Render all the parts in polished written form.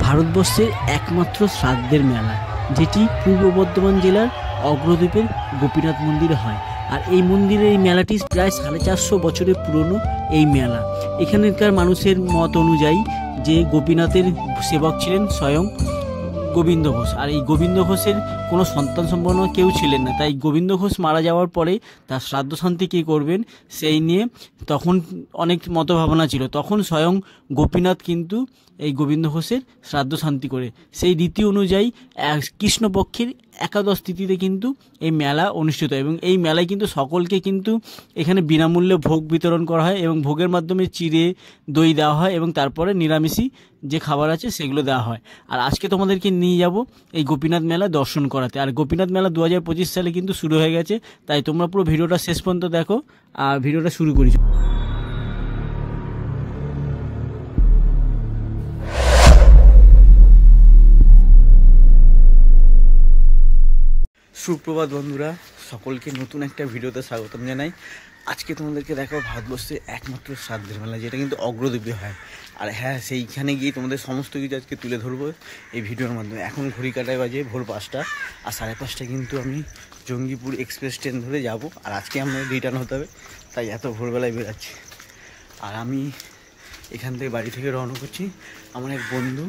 ভারতবর্ষের একমাত্র শ্রাদ্ধের মেলা, যেটি পূর্ব বর্ধমান জেলার অগ্রদ্বীপের গোপীনাথ মন্দিরে হয়। আর এই মন্দিরের এই মেলাটি প্রায় 450 বছরের পুরনো এই মেলা। এখানকার মানুষের মত অনুযায়ী যে গোপীনাথের সেবক ছিলেন স্বয়ং গোবিন্দ ঘোষ, আর এই গোবিন্দ ঘোষের কোনো সন্তান সম্পন্ন কেউ ছিলেন না। তাই গোবিন্দ ঘোষ মারা যাওয়ার পরে তার শ্রাদ্ধ শান্তি কে করবেন সেই নিয়ে তখন অনেক মতভাবনা ছিল। তখন স্বয়ং গোপীনাথ কিন্তু এই গোবিন্দ ঘোষের শ্রাদ্ধ শান্তি করে। সেই রীতি অনুযায়ী কৃষ্ণপক্ষের একাদশ তিথিতে কিন্তু এই মেলা অনুষ্ঠিত হয় এবং এই মেলায় কিন্তু সকলকে কিন্তু এখানে বিনামূল্যে ভোগ বিতরণ করা হয় এবং ভোগের মাধ্যমে চিড়ে দই দেওয়া হয় এবং তারপরে নিরামিষি যে খাবার আছে সেগুলো দেওয়া হয়। আর আজকে তোমাদেরকে নিয়ে যাব এই গোপীনাথ মেলা দর্শন করাতে। আর গোপীনাথ মেলা 2025 সালে কিন্তু শুরু হয়ে গেছে, তাই তোমরা পুরো ভিডিওটা শেষ পর্যন্ত দেখো। আর ভিডিওটা শুরু করি। সুপ্রভাত বন্ধুরা, সকলকে নতুন একটা ভিডিওতে স্বাগতম জানাই। আজকে তোমাদেরকে দেখাবো ভারতবর্ষের একমাত্র শ্রাদ্ধের মেলা, যেটা কিন্তু অগ্রদ্বীপে হয়। আর হ্যাঁ, সেইখানে গিয়ে তোমাদের সমস্ত কিছু আজকে তুলে ধরবো এই ভিডিওর মাধ্যমে। এখন ঘড়ি কাটায় বাজে ভোর 5টা, আর 5:30টায় কিন্তু আমি জঙ্গিপুর এক্সপ্রেস ট্রেন ধরে যাব। আর আজকে আমরা রিটার্ন হতে হবে, তাই এত ভোরবেলায় বেরাচ্ছি। আর আমি এখান থেকে বাড়ি থেকে রওনা করছি। আমার এক বন্ধু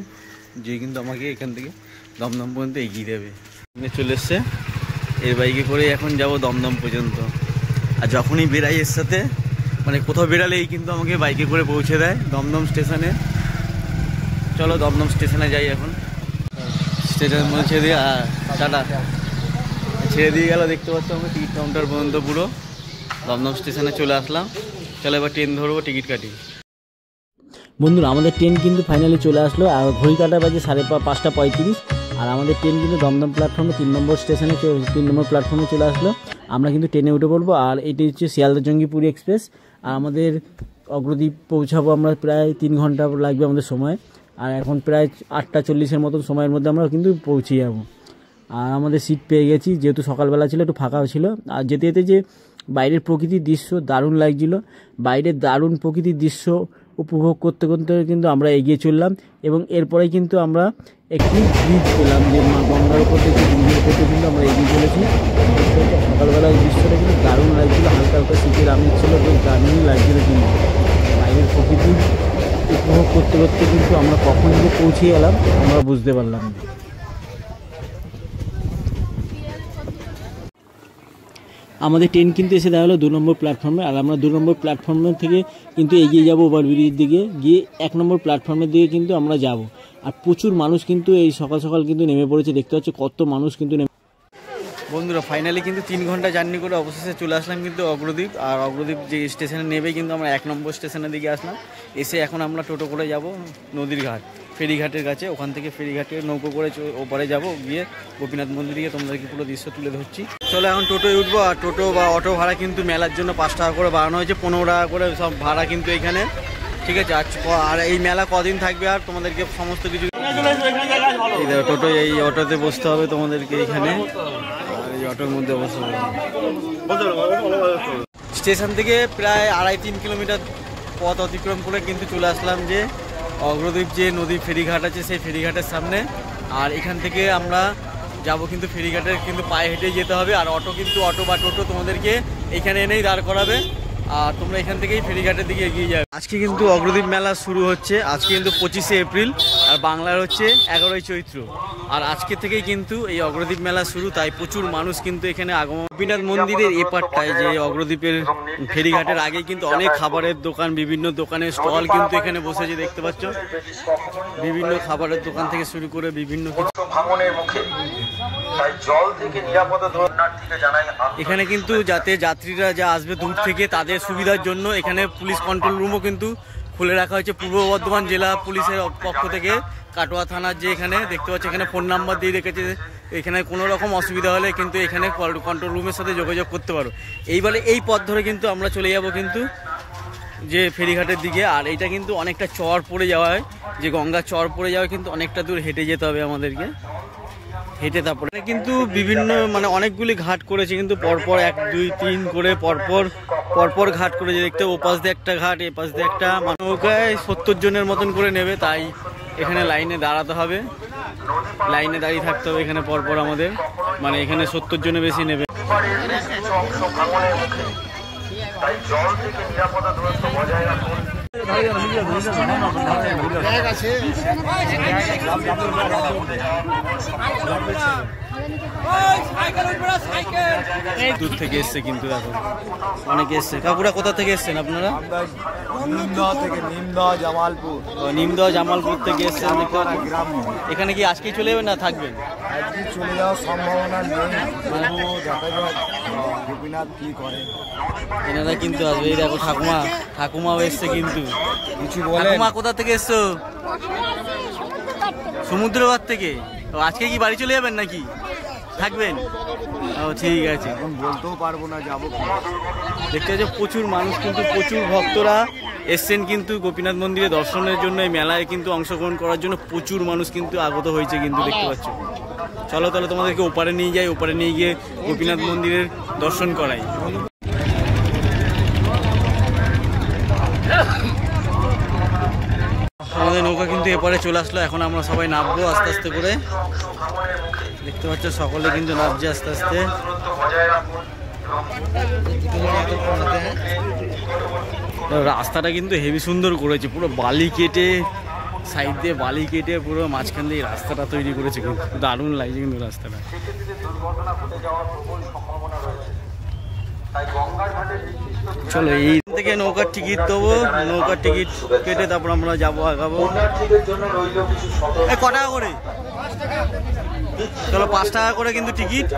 যে কিন্তু আমাকে এখান থেকে দমদম পর্যন্ত এগিয়ে দেবে, চলে এসছে। এর বাইকে করে এখন যাব দমদম পর্যন্ত। আর যখনই বেরাই এর সাথে, মানে কোথাও বেরালেই কিন্তু আমাকে বাইকে করে পৌঁছে দেয় দমদম স্টেশনে। চলো দমদম স্টেশনে যাই। এখন স্টেশন পৌঁছে দিয়ে টাটা ছেড়ে দিয়ে গেল, দেখতে পাচ্ছ আমরা টিকিট কাউন্টার পর্যন্ত পুরো দমদম স্টেশনে চলে আসলাম। চলো এবার ট্রেন ধরবো, টিকিট কাটি। বন্ধুরা, আমাদের ট্রেন কিন্তু ফাইনালি চলে আসলো। আর ঘড়ি কাটা বাজে 5:35। আর আমাদের ট্রেন কিন্তু দমদম প্ল্যাটফর্মে 3 নম্বর স্টেশনে 3 নম্বর প্ল্যাটফর্মে চলে আসলো। আমরা কিন্তু ট্রেনে উঠে পড়বো। আর এটি হচ্ছে শিয়ালদা জঙ্গিপুর এক্সপ্রেস। আর আমাদের অগ্রদ্বীপ পৌঁছাবো আমরা প্রায় 3 ঘন্টা লাগবে আমাদের সময়। আর এখন প্রায় 8:40-এর মতন সময়ের মধ্যে আমরা কিন্তু পৌঁছে যাবো। আর আমাদের সিট পেয়ে গেছি, যেহেতু সকালবেলা ছিল একটু ফাঁকা ছিল। আর যেতে যেতে যে বাইরের প্রকৃতির দৃশ্য দারুণ লাগছিল, বাইরের দারুণ প্রকৃতির দৃশ্য উপভোগ করতে করতে কিন্তু আমরা এগিয়ে চললাম। এবং এরপরেই কিন্তু আমরা একটি ব্রিজ পেলাম, যে মা গঙ্গার উপর থেকে ব্রিজের উপর কিন্তু আমরা এগিয়ে চলেছি। সকালবেলা এই দৃশ্যটা কিন্তু দারুণ লাগছিল, হালকা হালকা শীতের আমেজ ছিল, বেশ দারুণই লাগছিল। কিন্তু বাইরের প্রকৃতি উপভোগ করতে করতে কিন্তু আমরা কখন যে পৌঁছে গেলাম আমরা বুঝতে পারলাম না। আমাদের ট্রেন কিন্তু এসে দাঁড়ালো 2 নম্বর প্ল্যাটফর্মে। আর আমরা 2 নম্বর প্ল্যাটফর্মের থেকে কিন্তু এগিয়ে যাব ওভারব্রিজের দিকে, গিয়ে 1 নম্বর প্ল্যাটফর্মের দিকে কিন্তু আমরা যাব। আর প্রচুর মানুষ কিন্তু এই সকাল সকাল কিন্তু নেমে পড়েছে, দেখতে পাচ্ছ কত মানুষ কিন্তু নেমে। বন্ধুরা, ফাইনালি কিন্তু 3 ঘন্টা জার্নি করে অবশেষে চলে আসলাম কিন্তু অগ্রদ্বীপ। আর অগ্রদ্বীপ যে স্টেশনে নেবেই কিন্তু আমরা 1 নম্বর স্টেশনের দিকে আসলাম। এসে এখন আমরা টোটো করে যাব নদীর ঘাট, ফেরিঘাটের কাছে। ওখান থেকে ফেরিঘাটে নৌকো করে ওপারে যাব, গিয়ে গোপীনাথ মন্দির গিয়ে তোমাদেরকে পুরো দৃশ্য তুলে ধরছি। চলো এখন টোটোয় উঠবো। আর টোটো বা অটো ভাড়া কিন্তু মেলার জন্য 5 টাকা করে বাড়ানো হয়েছে, 15 টাকা করে সব ভাড়া কিন্তু এখানে, ঠিক আছে। আর এই মেলা কদিন থাকবে আর তোমাদেরকে সমস্ত কিছু টোটো এই অটোতে বসতে হবে তোমাদেরকে এখানে। এই অটোর মধ্যে বসতে হবে। স্টেশন থেকে প্রায় 2.5-3 কিলোমিটার পথ অতিক্রম করে কিন্তু চলে আসলাম যে অগ্রদ্বীপ যে নদী ফেরিঘাট আছে সেই ফেরিঘাটের সামনে। আর এখান থেকে আমরা যাব কিন্তু ফেরিঘাটের কিন্তু পায়ে হেঁটে যেতে হবে। আর অটো বা টোটো তোমাদেরকে এখানে এনেই দাঁড় করাবে, আর তোমরা এখান থেকেই ফেরিঘাটের দিকে এগিয়ে যাবে। আজকে কিন্তু অগ্রদ্বীপ মেলা শুরু হচ্ছে। আজকে কিন্তু 25শে এপ্রিল, আর বাংলার হচ্ছে 11ই চৈত্র। আর আজকে থেকেই কিন্তু এই অগ্রদ্বীপ মেলা শুরু, তাই প্রচুর মানুষ কিন্তু এখানে আগমন। গোপীনাথ মন্দিরের এপারটায় যে অগ্রদ্বীপের ফেরিঘাটের আগেই কিন্তু অনেক খাবারের দোকান, বিভিন্ন দোকানের স্টল কিন্তু এখানে বসেছে, দেখতে পাচ্ছ। বিভিন্ন খাবারের দোকান থেকে শুরু করে বিভিন্ন কিছু। এখানে কিন্তু যাতে যাত্রীরা যা আসবে দূর থেকে তাদের সুবিধার জন্য এখানে পুলিশ কন্ট্রোল রুমও কিন্তু খুলে রাখা হয়েছে পূর্ব বর্ধমান জেলা পুলিশের পক্ষ থেকে। কাটোয়া থানার যে এখানে দেখতে পাচ্ছি, এখানে ফোন নাম্বার দিয়ে রেখেছে। এখানে কোনো রকম অসুবিধা হলে কিন্তু এখানে কন্ট্রোল রুমের সাথে যোগাযোগ করতে পারো। এইবারে এই পথ ধরে কিন্তু আমরা চলে যাব কিন্তু যে ফেরিঘাটের দিকে। আর এইটা কিন্তু অনেকটা চর পড়ে যাওয়া হয়, যে গঙ্গা চর পড়ে যাওয়া, কিন্তু অনেকটা দূর হেঁটে যেতে হবে আমাদেরকে। হেঁটে তারপরে কিন্তু বিভিন্ন মানে অনেকগুলি ঘাট করেছে কিন্তু পরপর 1, 2, 3 করে পরপর ঘাট করেছে। দেখতে ওপাশ দিয়ে একটা ঘাট, এপাশ দিয়ে একটা। নৌকায় 70 জনের মতন করে নেবে, তাই এখানে লাইনে দাঁড়াতে হবে, লাইনে দাঁড়িয়ে থাকতে হবে এখানে পরপর আমাদের, মানে এখানে 70 জনের বেশি নেবে। দূর থেকে এসছে কিন্তু এখন অনেকে এসছে। কাকুরা কোথা থেকে এসছেন আপনারা? নিমদহ জামালপুর থেকে এসছেন। এখানে কি আজকেই চলে যাবেন না থাকবেন? চলে যাওয়ার সম্ভাবনা নেই, গোপীনাথ কি করে। এনারা কিন্তু আসবে। এই দেখো ঠাকুমাও এসছে কিন্তু। কিছু বলে? ঠাকুমা কোথা থেকে এসছো? সমুদ্রপাড় থেকে। আজকে কি বাড়ি চলে যাবেন নাকি থাকবেন? ও ঠিক আছে, এখন বলতেও পারবো না যাবো। দেখতে পাচ্ছ প্রচুর মানুষ কিন্তু, প্রচুর ভক্তরা এসছেন কিন্তু গোপীনাথ মন্দিরে দর্শনের জন্য। এই মেলায় কিন্তু অংশগ্রহণ করার জন্য প্রচুর মানুষ কিন্তু আগত হয়েছে কিন্তু, দেখতে পাচ্ছ। চলো তাহলে তোমাদেরকে ওপারে নিয়ে যাই, ওপারে নিয়ে গিয়ে গোপীনাথ মন্দিরের দর্শন করাই। আমাদের নৌকা কিন্তু এপারে চলে আসলো, এখন আমরা সবাই নামবো আস্তে আস্তে করে। দেখতে পাচ্ছ সকলে কিন্তু নামছে আস্তে আস্তে। রাস্তাটা কিন্তু হেভি সুন্দর করেছে, পুরো বালি কেটে, সাইড দিয়ে বালি কেটে পুরো মাঝখান দিয়ে রাস্তাটা তৈরি করেছে, কিন্তু দারুণ লাগছে কিন্তু রাস্তাটা। চলো এই থেকে নৌকার টিকিট দেবো, নৌকার টিকিট কেটে তারপর আমরা যাবো, আগাবো। ক টাকা করে? চলো 5 টাকা করে কিন্তু টিকিট।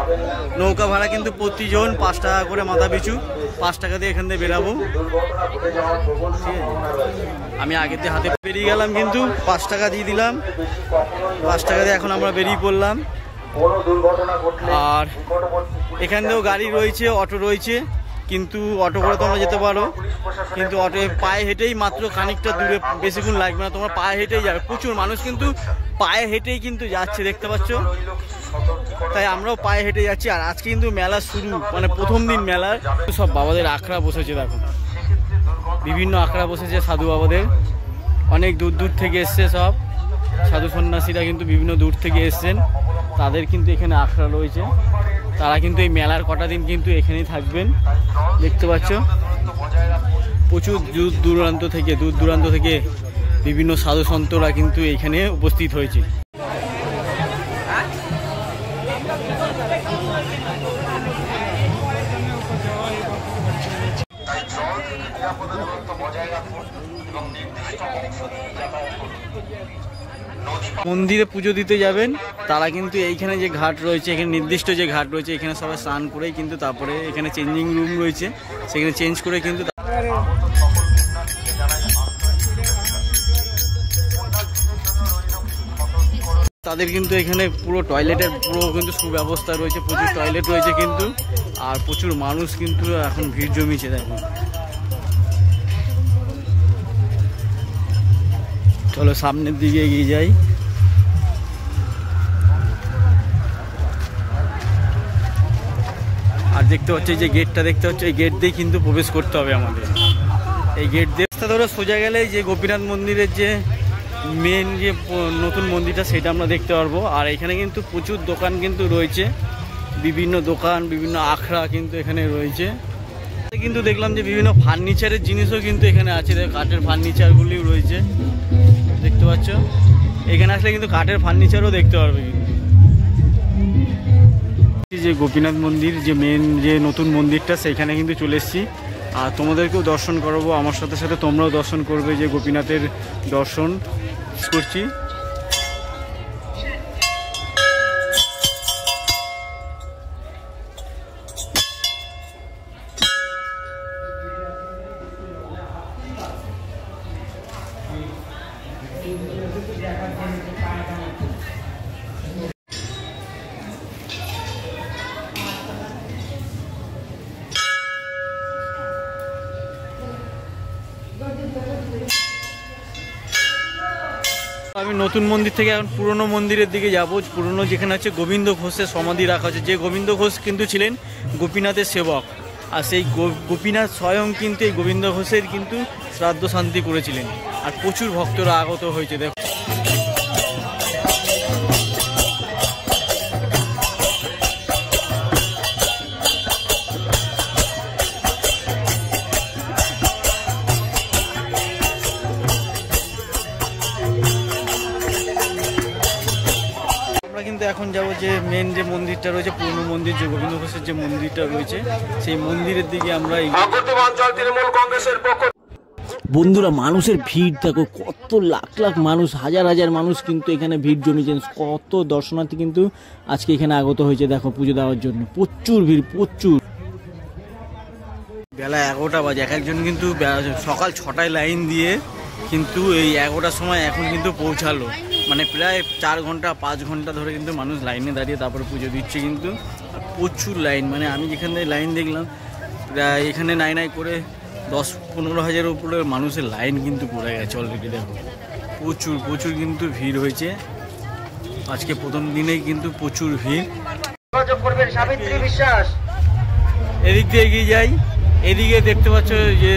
নৌকা ভাড়া কিন্তু প্রতিজন 5 টাকা করে মাথা পিছু। 5 টাকা দিয়ে এখান থেকে বেরাবো। আমি আগের দিয়ে হাতে বেরিয়ে গেলাম কিন্তু 5 টাকা দিয়ে দিলাম। 5 টাকা দিয়ে এখন আমরা বেরিয়ে পড়লাম। আর এখান থেকেও গাড়ি রয়েছে, অটো রয়েছে, কিন্তু অটো করে তোমরা যেতে পারো, কিন্তু অটো পায়ে হেঁটেই মাত্র খানিকটা দূরে, বেশিক্ষণ লাগবে না, তোমরা পায়ে হেঁটেই যাবে। প্রচুর মানুষ কিন্তু পায়ে হেঁটেই কিন্তু যাচ্ছে, দেখতে পাচ্ছ। তাই আমরাও পায়ে হেঁটে যাচ্ছি। আর আজকে কিন্তু মেলা শুরু, মানে প্রথম দিন মেলার। সব বাবাদের আখড়া বসেছে, দেখো বিভিন্ন আখড়া বসেছে সাধু বাবাদের। অনেক দূর দূর থেকে এসছে সব সাধু সন্ন্যাসীরা, কিন্তু বিভিন্ন দূর থেকে এসছেন, তাদের কিন্তু এখানে আখড়া রয়েছে। তারা কিন্তু এই মেলার কটা দিন কিন্তু এখানেই থাকবেন, দেখতে পাচ্ছ। প্রচুর দূর দূরান্ত থেকে বিভিন্ন সাধু সন্তরা কিন্তু এখানে উপস্থিত হয়েছে। মন্দিরে পুজো দিতে যাবেন তারা কিন্তু এইখানে যে ঘাট রয়েছে, এখানে নির্দিষ্ট যে ঘাট রয়েছে, এখানে সবাই স্নান করেই কিন্তু তারপরে এখানে চেঞ্জিং রুম রয়েছে, সেখানে চেঞ্জ করে কিন্তু তাদের কিন্তু এখানে পুরো টয়লেটের পুরো কিন্তু সুব্যবস্থা রয়েছে, প্রচুর টয়লেট রয়েছে কিন্তু। আর প্রচুর মানুষ কিন্তু এখন ভিড় জমিয়েছে, দেখুন। চলো সামনের দিকে এগিয়ে যাই। আর দেখতে পাচ্ছি যে গেটটা দেখতে হচ্ছে, এই গেট দিয়ে কিন্তু প্রবেশ করতে হবে আমাদের। এই গেট দিয়ে ধরো সোজা গেলে যে গোপীনাথ মন্দিরের যে মেন যে নতুন মন্দিরটা, সেটা আমরা দেখতে পারবো। আর এখানে কিন্তু প্রচুর দোকান কিন্তু রয়েছে, বিভিন্ন দোকান, বিভিন্ন আখড়া কিন্তু এখানে রয়েছে। কিন্তু দেখলাম যে বিভিন্ন ফার্নিচারের জিনিসও কিন্তু এখানে আছে, কাঠের ফার্নিচারগুলিও রয়েছে, দেখতে পাচ্ছ। এখানে আসলে কিন্তু কাঠের ফার্নিচারও দেখতে পারবে। যে গোপীনাথ মন্দির যে মেন যে নতুন মন্দিরটা, সেখানে কিন্তু চলে এসেছি। আর তোমাদেরকেও দর্শন করাবো, আমার সাথে সাথে তোমরাও দর্শন করবে, যে গোপীনাথের দর্শন করছি। আমি নতুন মন্দির থেকে এখন পুরনো মন্দিরের দিকে যাব। পুরনো যেখানে আছে গোবিন্দ ঘোষের সমাধি রাখা আছে, যে গোবিন্দ ঘোষ কিন্তু ছিলেন গোপীনাথের সেবক। আর সেই গোপীনাথ স্বয়ং কিন্তু এই গোবিন্দ ঘোষের কিন্তু শ্রাদ্ধ শান্তি করেছিলেন। আর প্রচুর ভক্তরা আগত হয়েছে, দেখো। আমরা কিন্তু এখন যাবো যে মেন যে মন্দিরটা রয়েছে, পুরনো মন্দির, যে গোবিন্দ ঘোষের যে মন্দিরটা রয়েছে, সেই মন্দিরের দিকে আমরা। বন্ধুরা, মানুষের ভিড় দেখো, কত লাখ লাখ মানুষ, হাজার হাজার মানুষ কিন্তু এখানে ভিড় জমিয়েছেন। কত দর্শনার্থী কিন্তু আজকে এখানে আগত হয়েছে দেখো পুজো দেওয়ার জন্য। প্রচুর ভিড়, প্রচুর। বেলা 11টা বাজে, এক একজন কিন্তু সকাল 6টায় লাইন দিয়ে কিন্তু এই 11টার সময় এখন কিন্তু পৌঁছালো। মানে প্রায় 4 ঘন্টা 5 ঘন্টা ধরে কিন্তু মানুষ লাইনে দাঁড়িয়ে তারপরে পুজো দিচ্ছে কিন্তু। প্রচুর লাইন, মানে আমি যেখানে লাইন দেখলাম প্রায় এখানে নাই করে 10-15 হাজারের উপরে মানুষের লাইন কিন্তু পড়ে গেছে অলরেডি। দেখো প্রচুর প্রচুর কিন্তু ভিড় হয়েছে আজকে প্রথম দিনেই কিন্তু প্রচুর ভিড়। এদিক দিয়ে এগিয়ে যাই, এদিকে দেখতে পাচ্ছ যে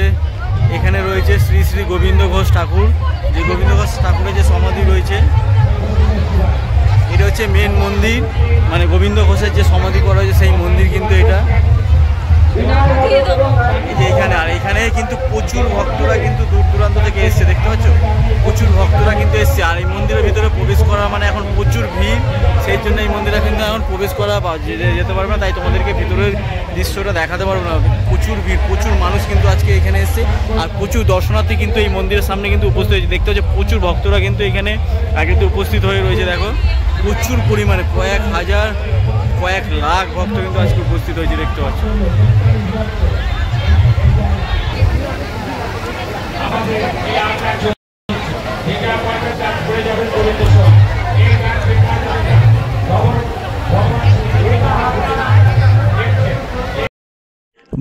এখানে রয়েছে শ্রী শ্রী গোবিন্দ ঘোষ ঠাকুর, যে গোবিন্দ ঘোষ ঠাকুরের যে সমাধি রয়েছে, এটা হচ্ছে মেন মন্দির, মানে গোবিন্দ ঘোষের যে সমাধি করা হয়েছে সেই মন্দির কিন্তু এটা এখানে। আর এখানে কিন্তু প্রচুর ভক্তরা কিন্তু দূর দূরান্ত থেকে এসছে, দেখতে পাচ্ছ প্রচুর ভক্তরা কিন্তু এসছে। আর এই মন্দিরের ভিতরে প্রবেশ করা মানে এখন প্রচুর ভিড়, সেই জন্য এই মন্দিরে কিন্তু এখন প্রবেশ করা যেতে পারবে না, তাই তোমাদেরকে ভিতরের দৃশ্যটা দেখাতে পারবো না। প্রচুর ভিড়, প্রচুর মানুষ কিন্তু আজকে এখানে এসছে, আর প্রচুর দর্শনার্থী কিন্তু এই মন্দিরের সামনে কিন্তু উপস্থিত হয়েছে। দেখতে পাচ্ছ প্রচুর ভক্তরা কিন্তু এখানে কিন্তু উপস্থিত হয়ে রয়েছে। দেখো প্রচুর পরিমাণে কয়েক হাজার কয়েক লাখ ভক্ত কিন্তু আজকে উপস্থিত হয়েছে, দেখতে পাচ্ছ।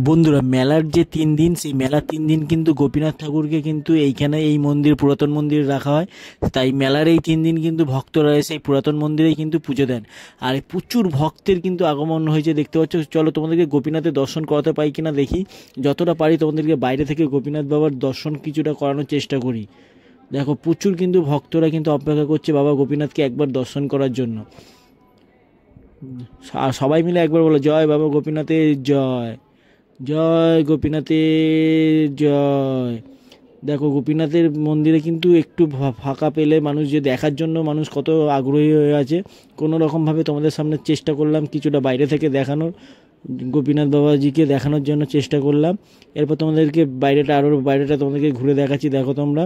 বন্ধুরা, মেলার যে 3 দিন, সেই মেলার 3 দিন কিন্তু গোপীনাথ ঠাকুরকে কিন্তু এইখানে এই মন্দির, পুরাতন মন্দিরে রাখা হয়। তাই মেলার এই 3 দিন কিন্তু ভক্তরা এসে এই পুরাতন মন্দিরেই কিন্তু পুজো দেন। আর প্রচুর ভক্তের কিন্তু আগমন হয়েছে, দেখতে পাচ্ছ। চলো তোমাদেরকে গোপীনাথের দর্শন করাতে পাই কিনা দেখি, যতটা পারি তোমাদেরকে বাইরে থেকে গোপীনাথ বাবার দর্শন কিছুটা করানোর চেষ্টা করি। দেখো প্রচুর কিন্তু ভক্তরা কিন্তু অপেক্ষা করছে বাবা গোপীনাথকে একবার দর্শন করার জন্য। সবাই মিলে একবার বলো, জয় বাবা গোপীনাথের জয়, জয় গোপীনাথের জয়। দেখো গোপীনাথের মন্দিরে কিন্তু একটু ফাঁকা পেলে মানুষ যে দেখার জন্য মানুষ কত আগ্রহী হয়ে আছে। কোনো রকমভাবে তোমাদের সামনে চেষ্টা করলাম কিছুটা বাইরে থেকে দেখানোর, গোপীনাথ বাবাজিকে দেখানোর জন্য চেষ্টা করলাম। এরপর তোমাদেরকে বাইরেটা তোমাদেরকে ঘুরে দেখাচ্ছি। দেখো তোমরা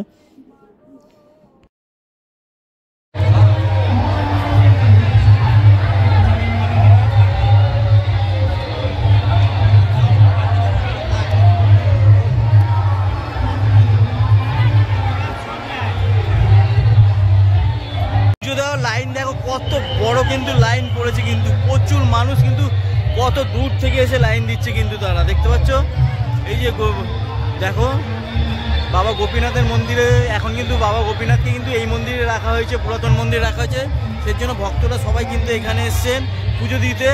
লাইন দেখো কত বড় কিন্তু লাইন পড়েছে, কিন্তু প্রচুর মানুষ কিন্তু কত দূর থেকে এসে লাইন দিচ্ছে কিন্তু তারা, দেখতে পাচ্ছ। এই যে দেখো বাবা গোপীনাথের মন্দিরে এখন কিন্তু বাবা গোপীনাথকে কিন্তু এই মন্দিরে রাখা হয়েছে, পুরাতন মন্দিরে রাখা হয়েছে। সেই জন্য ভক্তরা সবাই কিন্তু এখানে এসছেন পুজো দিতে।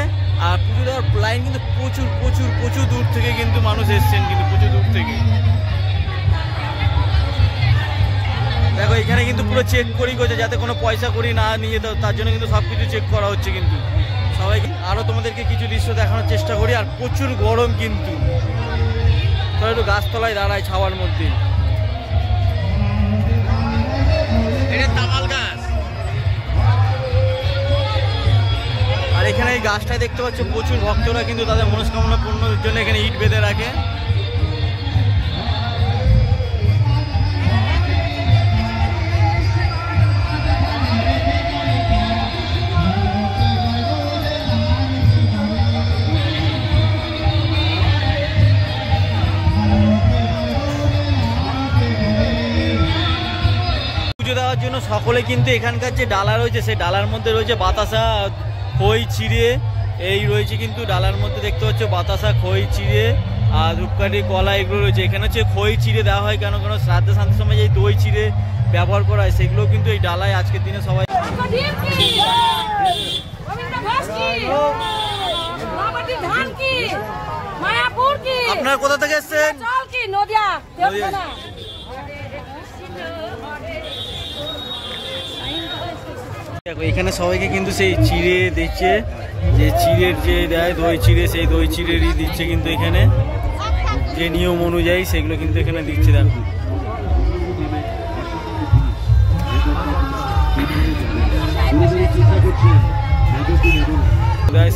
আর পুজো দেওয়ার লাইন কিন্তু প্রচুর প্রচুর প্রচুর দূর থেকে কিন্তু মানুষ এসছেন, কিন্তু প্রচুর দূর থেকে। দেখো এখানে কিন্তু পুরো চেক করি করছে, যাতে কোনো পয়সা করি না নিয়ে, তার জন্য কিন্তু সব কিছু চেক করা হচ্ছে কিন্তু সবাইকে। আরও তোমাদেরকে কিছু দৃশ্য দেখানোর চেষ্টা করি। আর প্রচুর গরম কিন্তু, তাহলে একটু গাছতলায় দাঁড়ায় ছাওয়ার মধ্যে। আর এখানে এই গাছটায় দেখতে পাচ্ছ প্রচুর ভক্তরা কিন্তু তাদের মনস্কামনা পূর্ণের জন্য এখানে ইট বেঁধে রাখে। দেওয়ার জন্য সকলে কিন্তু এখানকার যে ডালা রয়েছে সেই ডালার মধ্যে রয়েছে বাতাসা, খই, চিড়ে, এই রয়েছে কিন্তু ডালার মধ্যে দেখতে পাচ্ছ বাতাসা, খই, চিড়ে আর ধূপকাঠি, কলা এগুলো রয়েছে। এখানে হচ্ছে খই চিড়ে দেওয়া হয়, কেন শ্রাদ্ধ শান্তির সময় যে দই চিড়ে ব্যবহার করা হয় সেগুলো কিন্তু এই ডালায় আজকের দিনে সবাই। আপনারা কোথা থেকে এসছেন? দেখো এখানে সবাইকে কিন্তু সেই চিড়ে দিচ্ছে, যে চিড়ের যে দেয় দই চিড়ে, সেই দই চিড়েরই দিচ্ছে কিন্তু এখানে, যে নিয়ম অনুযায়ী সেগুলো কিন্তু এখানে দিচ্ছে। দেখো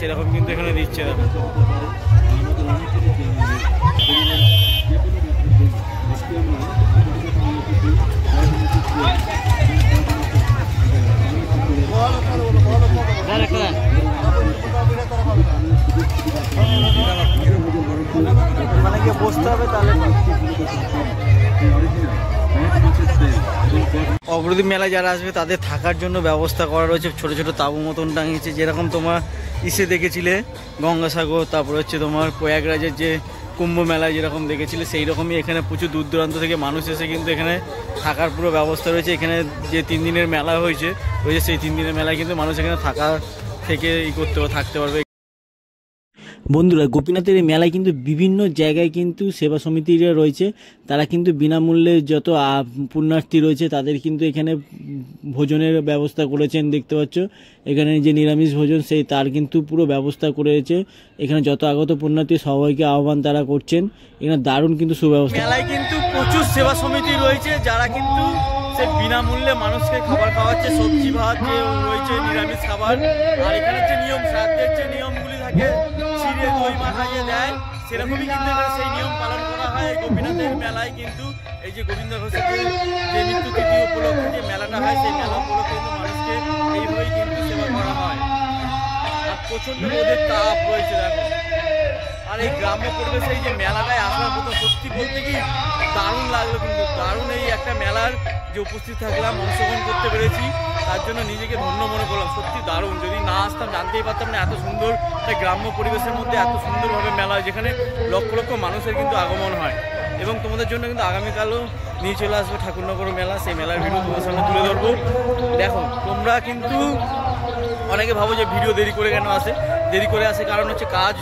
সেরকম কিন্তু এখানে দিচ্ছে দেখো। মানে গিয়ে বসতে হবে তাহলে। অগ্রদীপ মেলায় যারা আসবে তাদের থাকার জন্য ব্যবস্থা করা রয়েছে, ছোট ছোট তাঁবু মতন টাঙিয়েছে, যেরকম তোমার ইসে দেখেছিলে গঙ্গাসাগর, তারপর হচ্ছে তোমার প্রয়াগরাজের যে কুম্ভ মেলায় যেরকম দেখেছিলে সেই রকমই এখানে প্রচুর দূর দূরান্ত থেকে মানুষ এসে কিন্তু এখানে থাকার পুরো ব্যবস্থা রয়েছে। এখানে যে 3 দিনের মেলা হয়েছে সেই 3 দিনের মেলায় কিন্তু মানুষ এখানে থাকা থেকে থাকতে পারবে। বন্ধুরা, গোপীনাথের এই মেলায় কিন্তু বিভিন্ন জায়গায় কিন্তু সেবা সমিতিরা রয়েছে, তারা কিন্তু বিনামূল্যে যত পুণ্যার্থী রয়েছে তাদের কিন্তু এখানে ভোজনের ব্যবস্থা করেছেন। দেখতে পাচ্ছ এখানে যে নিরামিষ ভোজন তার কিন্তু পুরো ব্যবস্থা করেছে। এখানে যত আগত পুণ্যার্থী সবাইকে আহ্বান তারা করছেন। এখানে দারুণ কিন্তু সুব্যবস্থা। মেলায় কিন্তু প্রচুর সেবা সমিতি রয়েছে যারা কিন্তু সে বিনামূল্যে মানুষকে খাবার খাওয়াচ্ছে, সবজি ভাত যে রয়েছে, নিরামিষ খাবার। আর এখানে যে নিয়ম, শ্রাদ্ধের যে নিয়মগুলি থাকে, চিড়ে দই মাথা যে দেয়, সেরকমই কিন্তু এখানে সেই নিয়ম পালন করা হয়। গোপীনাথের মেলায় কিন্তু এই যে গোবিন্দ ঘোষের যে মৃত্যু তিথি উপলক্ষে যে মেলাটা হয়, সেই মেলা উপলক্ষে কিন্তু মানুষকে এইভাবেই কিন্তু সেবা করা হয়। আর প্রচন্ড রোদের তাপ রয়েছে দেখো। আর এই গ্রাম্য পরিবেশে এই যে মেলাটায় আসার মতো সত্যি বলতে কি দারুণ লাগলো, কিন্তু দারুণ এই একটা মেলার যে উপস্থিত থাকলাম, অংশগ্রহণ করতে পেরেছি, তার জন্য নিজেকে ধন্য মনে করলাম। সত্যি দারুণ, যদি না আসতাম জানতেই পারতাম না এত সুন্দর একটা গ্রাম্য পরিবেশের মধ্যে এত সুন্দরভাবে মেলা হয়, যেখানে লক্ষ লক্ষ মানুষের কিন্তু আগমন হয়। এবং তোমাদের জন্য কিন্তু আগামীকালও নিয়ে চলে আসবে ঠাকুরনগর মেলা, সেই মেলার ভিডিও তোমাদের সামনে তুলে ধরবো। দেখো তোমরা কিন্তু অনেকে ভাবো যে ভিডিও দেরি করে কেন আসে, দেরি করে আসে কারণ হচ্ছে কাজ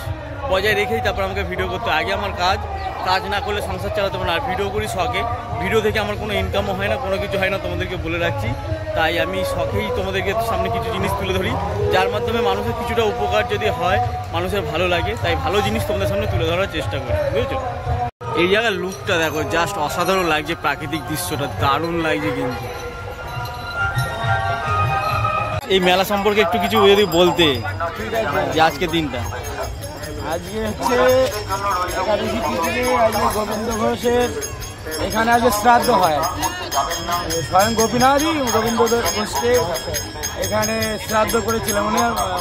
বজায় রেখেই তারপর আমাকে ভিডিও করতে। আগে আমার কাজ না করলে সংসার চালাতে পারে না। আর ভিডিও করি শখে, ভিডিও থেকে আমার কোনো ইনকামও হয় না, কোনো কিছু হয় না, তোমাদেরকে বলে রাখছি। তাই আমি শখেই তোমাদেরকে সামনে কিছু জিনিস তুলে ধরি, যার মাধ্যমে মানুষের কিছুটা উপকার যদি হয়, মানুষের ভালো লাগে, তাই ভালো জিনিস তোমাদের সামনে তুলে ধরার চেষ্টা করি, বুঝেছো? এই জায়গার লুকটা দেখো, জাস্ট অসাধারণ লাগছে, প্রাকৃতিক দৃশ্যটা দারুণ লাগছে। কিন্তু এই মেলা সম্পর্কে একটু কিছু যদি বলতে, যে আজকের দিনটা আজকে হচ্ছে একাদশী তিথিতে আজকে গোবিন্দ ঘোষের এখানে আজকে শ্রাদ্ধ হয়। স্বয়ং গোপীনাথই গোবিন্দ ঘোষকে এখানে শ্রাদ্ধ করেছিলেন।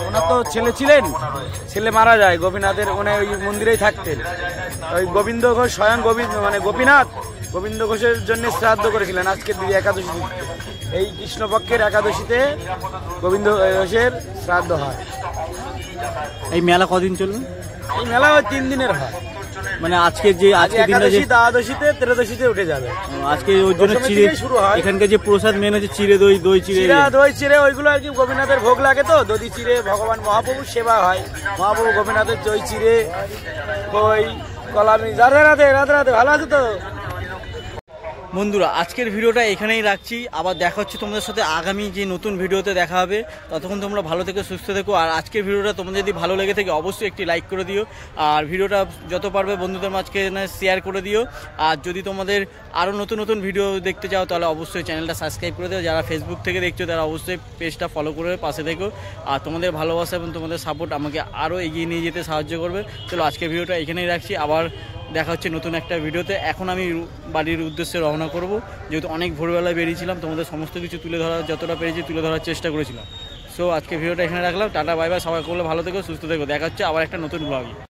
ওনার তো ছেলে ছিলেন, ছেলে মারা যায়, গোপীনাথের উনি ওই মন্দিরেই থাকতেন। ওই গোবিন্দ ঘোষ স্বয়ং গোপীনাথ গোবিন্দ ঘোষের জন্য শ্রাদ্ধ করেছিলেন আজকের দিনে একাদশী। এই কৃষ্ণপক্ষের একাদশীতে গোবিন্দ ঘোষের শ্রাদ্ধ হয়। এই মেলা কদিন চলবে? এই মেলা 3 দিনের হয়। মানে আজকে যে একাদশী, দ্বাদশীতে, ত্রয়োদশীতে উঠে যাবে। আজকে ওই জন্য চিড়ে শুরু হয়। এখানকার যে প্রসাদ মেন হচ্ছে চিড়ে দই চিড়ে ওইগুলো আর কি গোপীনাথের ভোগ লাগে, তো দধি চিড়ে ভগবান মহাপ্রভুর সেবা হয়। মহাপ্রভু গোপীনাথের দই চিড়ে, দই, কলামি। রাধে রাধে, রাধে রাধে, ভালো আছে তো? বন্ধুরা, আজকের ভিডিওটা এখানেই রাখছি। আবার দেখা হচ্ছে তোমাদের সাথে আগামী যে নতুন ভিডিওতে দেখা হবে। ততক্ষণ তোমরা ভালো থেকো, সুস্থ থেকো। আর আজকের ভিডিওটা তোমাদের যদি ভালো লেগে থাকে অবশ্যই একটি লাইক করে দিও, আর ভিডিওটা যত পারবে বন্ধুদের মাঝকে শেয়ার করে দিও। আর যদি তোমাদের আরও নতুন নতুন ভিডিও দেখতে চাও তাহলে অবশ্যই চ্যানেলটা সাবস্ক্রাইব করে দিও। যারা ফেসবুক থেকে দেখছো তারা অবশ্যই পেজটা ফলো করে পাশে থেকো। আর তোমাদের ভালোবাসা এবং তোমাদের সাপোর্ট আমাকে আরও এগিয়ে নিয়ে যেতে সাহায্য করবে। চলো আজকের ভিডিওটা এখানেই রাখছি, আবার দেখা হচ্ছে নতুন একটা ভিডিওতে। এখন আমি বাড়ির উদ্দেশ্যে রওনা করব, যেহেতু অনেক ভোরবেলায় বেরিয়েছিলাম, তোমাদের সমস্ত কিছু তুলে ধরার যতটা পেরেছি তুলে ধরার চেষ্টা করেছিলাম। সো আজকে ভিডিওটা এখানে রাখলাম। টাটা বাই বাই, সবাই করলে ভালো থেকো, সুস্থ থেকো। দেখা হচ্ছে আবার একটা নতুন ব্লগে।